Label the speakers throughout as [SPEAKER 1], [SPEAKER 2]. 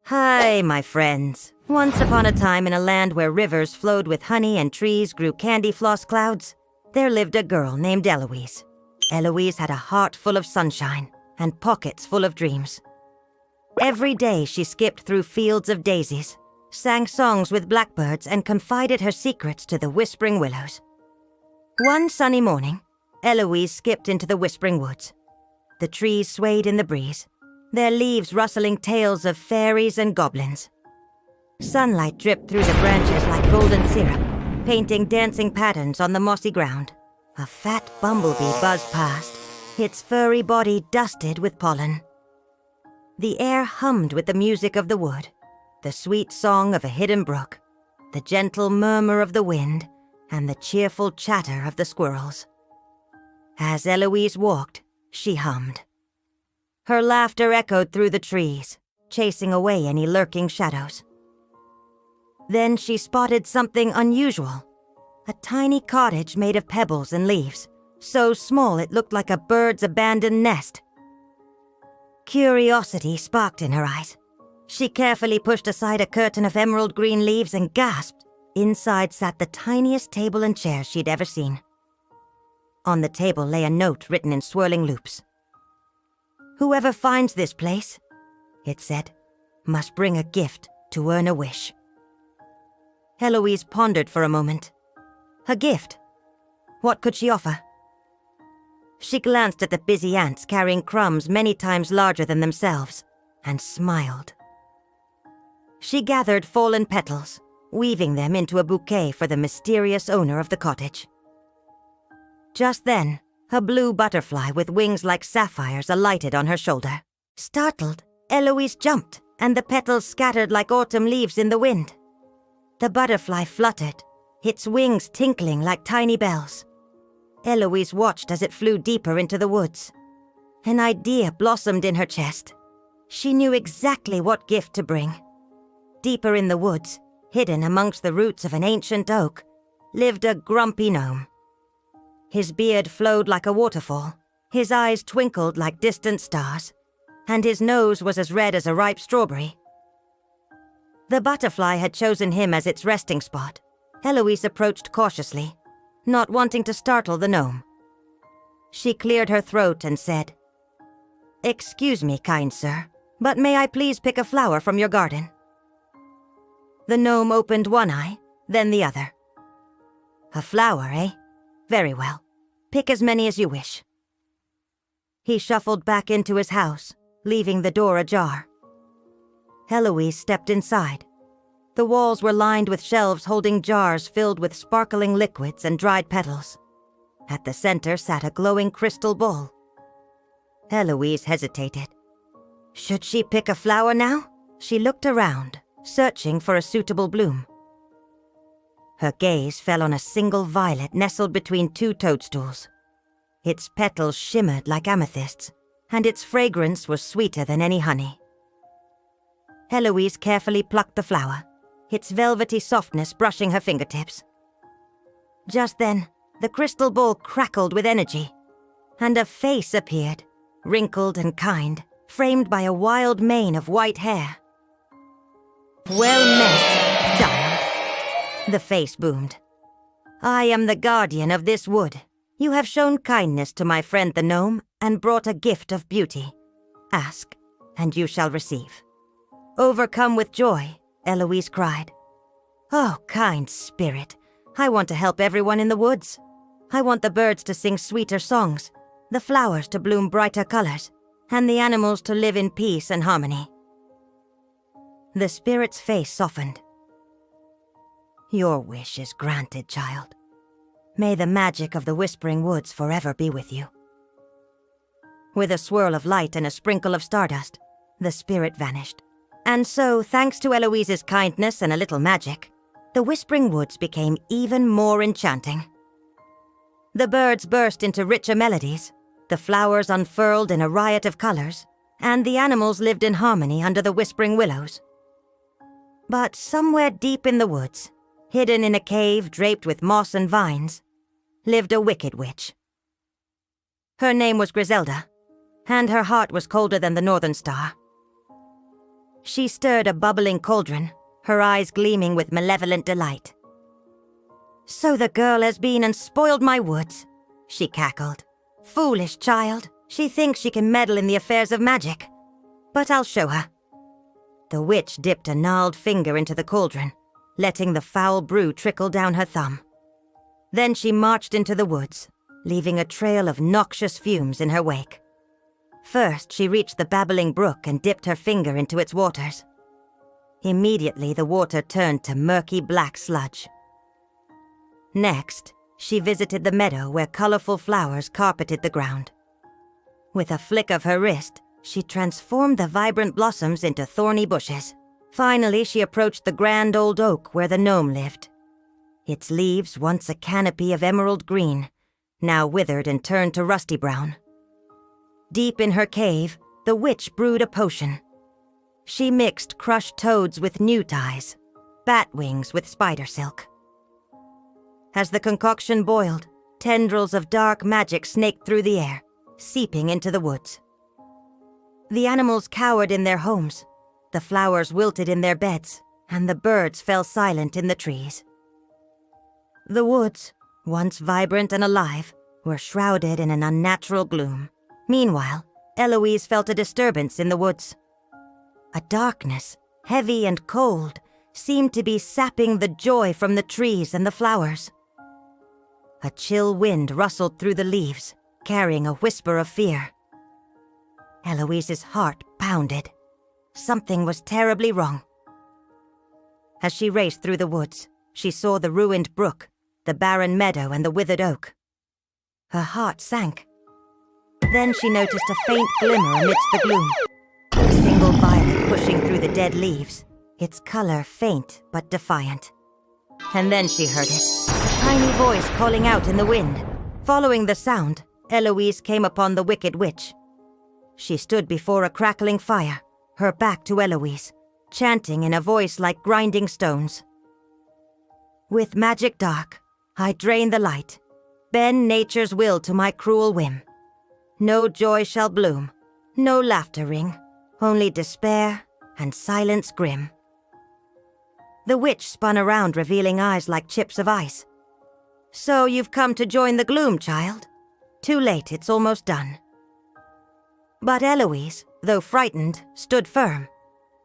[SPEAKER 1] Hi, my friends. Once upon a time in a land where rivers flowed with honey and trees grew candy floss clouds, there lived a girl named Eloise. Eloise had a heart full of sunshine and pockets full of dreams. Every day she skipped through fields of daisies, sang songs with blackbirds, and confided her secrets to the whispering willows. One sunny morning, Eloise skipped into the whispering woods. The trees swayed in the breeze, their leaves rustling tales of fairies and goblins. Sunlight dripped through the branches like golden syrup, painting dancing patterns on the mossy ground. A fat bumblebee buzzed past, its furry body dusted with pollen. The air hummed with the music of the wood, the sweet song of a hidden brook, the gentle murmur of the wind, and the cheerful chatter of the squirrels. As Eloise walked, she hummed. Her laughter echoed through the trees, chasing away any lurking shadows. Then she spotted something unusual. A tiny cottage made of pebbles and leaves, so small it looked like a bird's abandoned nest. Curiosity sparked in her eyes. She carefully pushed aside a curtain of emerald green leaves and gasped. Inside sat the tiniest table and chair she'd ever seen. On the table lay a note written in swirling loops. "Whoever finds this place," it said, "must bring a gift to earn a wish." Eloise pondered for a moment. A gift? What could she offer? She glanced at the busy ants carrying crumbs many times larger than themselves, and smiled. She gathered fallen petals, weaving them into a bouquet for the mysterious owner of the cottage. Just then, a blue butterfly with wings like sapphires alighted on her shoulder. Startled, Eloise jumped, and the petals scattered like autumn leaves in the wind. The butterfly fluttered, its wings tinkling like tiny bells. Eloise watched as it flew deeper into the woods. An idea blossomed in her chest. She knew exactly what gift to bring. Deeper in the woods, hidden amongst the roots of an ancient oak, lived a grumpy gnome. His beard flowed like a waterfall, his eyes twinkled like distant stars, and his nose was as red as a ripe strawberry. The butterfly had chosen him as its resting spot. Eloise approached cautiously, not wanting to startle the gnome. She cleared her throat and said, "Excuse me, kind sir, but may I please pick a flower from your garden?" The gnome opened one eye, then the other. "A flower, eh? Very well. Pick as many as you wish." He shuffled back into his house, leaving the door ajar. Eloise stepped inside. The walls were lined with shelves holding jars filled with sparkling liquids and dried petals. At the center sat a glowing crystal bowl. Eloise hesitated. Should she pick a flower now? She looked around, searching for a suitable bloom. Her gaze fell on a single violet nestled between two toadstools. Its petals shimmered like amethysts, and its fragrance was sweeter than any honey. Eloise carefully plucked the flower, its velvety softness brushing her fingertips. Just then, the crystal bowl crackled with energy, and a face appeared, wrinkled and kind, framed by a wild mane of white hair. "Well met, child," the face boomed. "I am the guardian of this wood. You have shown kindness to my friend the gnome and brought a gift of beauty. Ask, and you shall receive." Overcome with joy, Eloise cried, "Oh, kind spirit, I want to help everyone in the woods. I want the birds to sing sweeter songs, the flowers to bloom brighter colors, and the animals to live in peace and harmony." The spirit's face softened. "Your wish is granted, child. May the magic of the Whispering Woods forever be with you." With a swirl of light and a sprinkle of stardust, the spirit vanished. And so, thanks to Eloise's kindness and a little magic, the Whispering Woods became even more enchanting. The birds burst into richer melodies, the flowers unfurled in a riot of colors, and the animals lived in harmony under the whispering willows. But somewhere deep in the woods, hidden in a cave draped with moss and vines, lived a wicked witch. Her name was Griselda, and her heart was colder than the northern star. She stirred a bubbling cauldron, her eyes gleaming with malevolent delight. "So the girl has been and spoiled my woods," she cackled. "Foolish child, she thinks she can meddle in the affairs of magic. But I'll show her." The witch dipped a gnarled finger into the cauldron, letting the foul brew trickle down her thumb. Then she marched into the woods, leaving a trail of noxious fumes in her wake. First, she reached the babbling brook and dipped her finger into its waters. Immediately, the water turned to murky black sludge. Next, she visited the meadow where colorful flowers carpeted the ground. With a flick of her wrist, she transformed the vibrant blossoms into thorny bushes. Finally, she approached the grand old oak where the gnome lived. Its leaves, once a canopy of emerald green, now withered and turned to rusty brown. Deep in her cave, the witch brewed a potion. She mixed crushed toads with newt-eyes, bat wings with spider silk. As the concoction boiled, tendrils of dark magic snaked through the air, seeping into the woods. The animals cowered in their homes, the flowers wilted in their beds, and the birds fell silent in the trees. The woods, once vibrant and alive, were shrouded in an unnatural gloom. Meanwhile, Eloise felt a disturbance in the woods. A darkness, heavy and cold, seemed to be sapping the joy from the trees and the flowers. A chill wind rustled through the leaves, carrying a whisper of fear. Eloise's heart pounded. Something was terribly wrong. As she raced through the woods, she saw the ruined brook, the barren meadow, and the withered oak. Her heart sank. Then she noticed a faint glimmer amidst the gloom. A single violet pushing through the dead leaves, its color faint but defiant. And then she heard it, a tiny voice calling out in the wind. Following the sound, Eloise came upon the wicked witch. She stood before a crackling fire, her back to Eloise, chanting in a voice like grinding stones. "With magic dark, I drain the light, bend nature's will to my cruel whim. No joy shall bloom, no laughter ring, only despair and silence grim." The witch spun around, revealing eyes like chips of ice. "So you've come to join the gloom, child? Too late, it's almost done." But Eloise, though frightened, stood firm.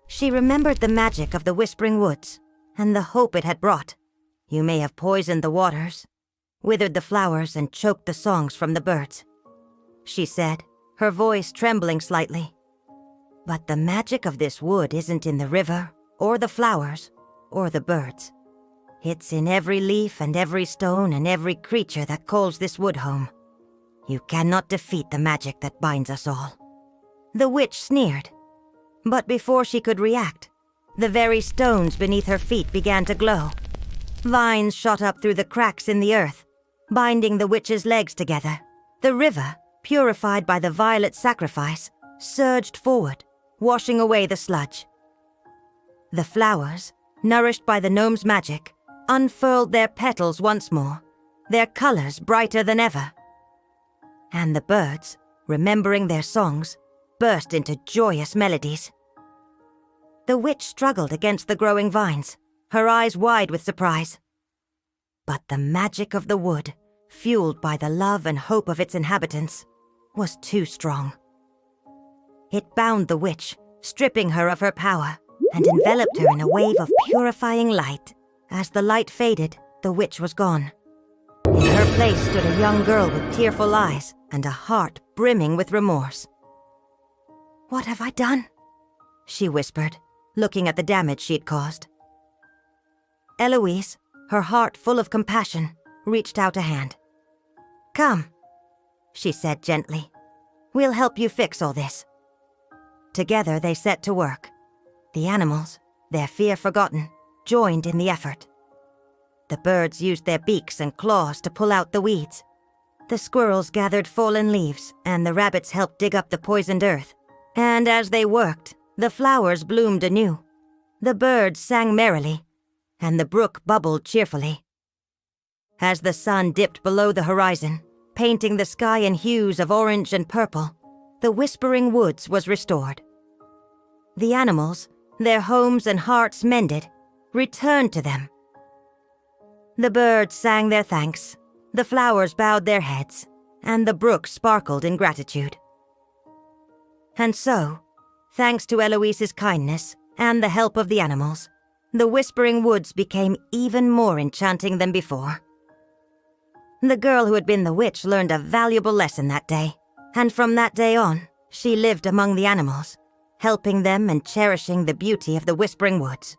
[SPEAKER 1] She remembered the magic of the Whispering Woods and the hope it had brought. You may have poisoned the waters, withered the flowers, and choked the songs from the birds, she said, her voice trembling slightly. "But the magic of this wood isn't in the river, or the flowers, or the birds. It's in every leaf and every stone and every creature that calls this wood home. You cannot defeat the magic that binds us all." The witch sneered, but before she could react, the very stones beneath her feet began to glow. Vines shot up through the cracks in the earth, binding the witch's legs together. The river, purified by the violet sacrifice, surged forward, washing away the sludge. The flowers, nourished by the gnome's magic, unfurled their petals once more, their colors brighter than ever. And the birds, remembering their songs, burst into joyous melodies. The witch struggled against the growing vines, her eyes wide with surprise. But the magic of the wood, fueled by the love and hope of its inhabitants, was too strong. It bound the witch, stripping her of her power, and enveloped her in a wave of purifying light. As the light faded, the witch was gone. In her place stood a young girl with tearful eyes and a heart brimming with remorse. "What have I done?" she whispered, looking at the damage she'd caused. Eloise, her heart full of compassion, reached out a hand. "Come," she said gently. "We'll help you fix all this." Together they set to work. The animals, their fear forgotten, joined in the effort. The birds used their beaks and claws to pull out the weeds. The squirrels gathered fallen leaves, and the rabbits helped dig up the poisoned earth. And as they worked, the flowers bloomed anew. The birds sang merrily, and the brook bubbled cheerfully. As the sun dipped below the horizon, painting the sky in hues of orange and purple, the Whispering Woods was restored. The animals, their homes and hearts mended, returned to them. The birds sang their thanks, the flowers bowed their heads, and the brook sparkled in gratitude. And so, thanks to Eloise's kindness and the help of the animals, the Whispering Woods became even more enchanting than before. The girl who had been the witch learned a valuable lesson that day, and from that day on, she lived among the animals, helping them and cherishing the beauty of the Whispering Woods.